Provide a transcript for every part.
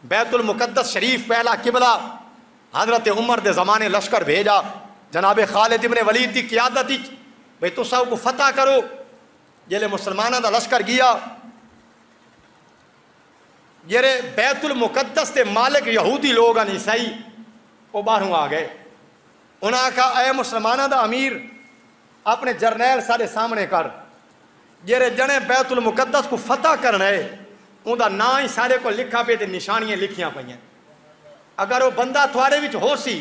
بیت المقدس شریف پہلا قبلہ حضرت عمر دے زمانے لشکر بھیجا جناب خالد ابن ولید دی قیادت بھئی تو سب کو فتح کرو. جلے مسلمانہ دا لشکر گیا جرے بیت المقدس دے مالک یہودی لوگ ہیں عیسائی وہ باہروں آ گئے. انہاں کہا اے مسلمانہ دا امیر اپنے جرنیل سارے سامنے کر جرے جنے بیت المقدس کو فتح کرنا ہے ان دا نا ہی سارے کو لکھا پہ تے نشانیاں لکھیاں پہ. اگر وہ بندہ تھوڑے وچ ہو سی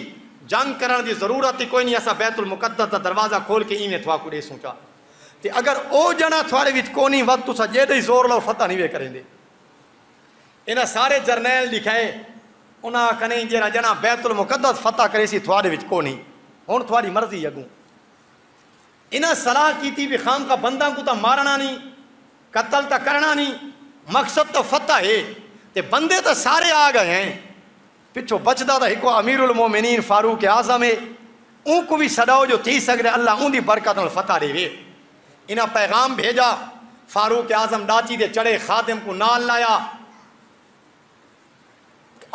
جنگ کرن دی ضرورت ہی کوئی نہیں ایسا بیت المقدس دا دروازہ کھول کے ایویں تھوا کو دے سوچا تے اگر او جنا تھوڑے وچ کونی وقت تسا جیدے ہی زور لو فتح نہیں وے کریں دے. انہاں سارے جرنیل لکھائے انہاں کنے جڑا جنا بیت المقدس فتح کرے سی تھوڑے وچ کونی ہن تھوڑی مرضی اگوں. انہاں صلاح کیتی بھی خام کا بندہ کو تا مارنا نہیں قتل تا کرنا نہیں مقصد تو فتح ہے تے بندے تو سارے آ گئے ہیں پچھو بچدا دا ایک امیر المومنین فاروق اعظم ہے ان کو بھی صداؤ جو تھی سکتے اللہ ان دی برکت اور فتح دے وے. انہاں پیغام بھیجا فاروق اعظم ڈاچی دے چڑے خادم کو نال لایا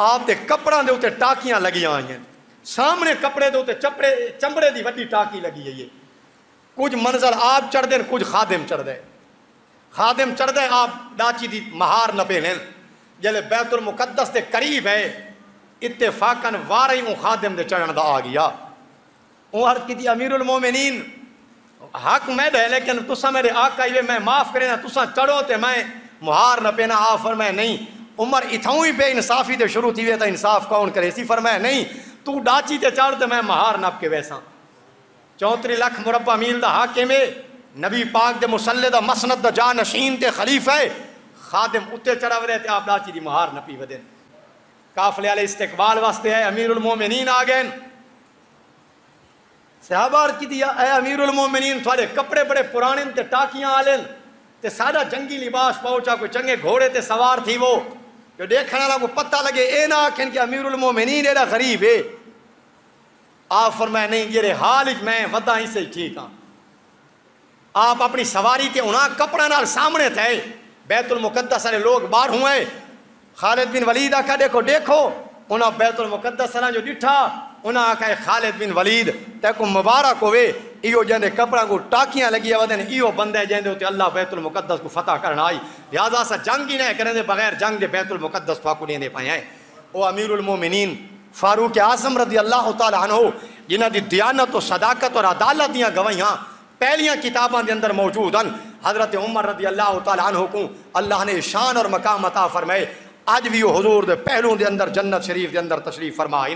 آپ دے کپڑاں دے اوتے ٹاکیاں لگی آئی ہیں سامنے کپڑے دے اوتے چمڑے دی وڈی ٹاکی لگی ہے. کچھ منظر آپ چڑھ دیں کچھ خادم چڑھ دے خادم چڑھ دے آپ ڈاچی دی مہار نہ پہنیں جلے بیت المقدس دے قریب ہے اتفاقاً وارہی ان خادم دے چڑھن دا آ گیا. وہ عرض کی تھی امیر المومنین حق میں دے لیکن تسا میرے آقا یہ میں معاف کریں نا تسا چڑھو تے میں مہار نہ پہنا. آپ فرمائے نہیں عمر اتھاؤں ہی بے انصافی تے شروع تھی وے تا انصاف کون کرے سی. فرمائے نہیں تو ڈاچی تے چڑھ تے میں مہار نپ کے ویسا 34 لاکھ مربع میل دا حاکم ہے نبی پاک دے مسلح دا مسند دا جانشین تے خلیفہ ہے خادم اتے چڑھا ورے تے آپ ڈاچی دی مہار نپی ودین. قافلے والے استقبال واسطے ہے امیر المومنین آ گئے صحابہ عرض کی دیا اے امیر المومنین تھوڑے کپڑے بڑے پرانے تے ٹاکیاں آلن تے سارا جنگی لباس پہنچا کوئی چنگے گھوڑے تے سوار تھی وہ جو دیکھنے والا کو پتہ لگے اے نہ آکھیں کہ امیر المومنین ایڈا غریب ہے. آپ فرمائے نہیں یہ حال میں ودا ہی سے ٹھیک ہاں. آپ اپنی سواری تے انہاں کپڑا نال سامنے تھے بیت المقدس والے لوگ باہر ہوئے. خالد بن ولید آکھا دیکھو دیکھو انہاں بیت المقدس جو ڈٹھا انہاں آکھا خالد بن ولید تے کو مبارک ہوئے ایو جندے کپڑا کو ٹاکیاں لگی ودن ایو بندے جندے تے اللہ بیت المقدس کو فتح کرنا آئی لہذا سا جنگ ہی نہیں کرنے دے بغیر جنگ دے بیت المقدس کو نہیں دے پائے ہیں. او امیر المومنین فاروق اعظم رضی اللہ تعالی عنہ جنہاں دی دیانت و صداقت اور عدالت دیاں گواہیاں پہلیاں کتاباں دے اندر موجود ہیں. حضرت عمر رضی اللہ تعالی عنہ کو اللہ نے شان اور مقام عطا فرمائے. آج بھی وہ حضور دے پہلوں دے اندر جنت شریف دے اندر تشریف فرمائیں.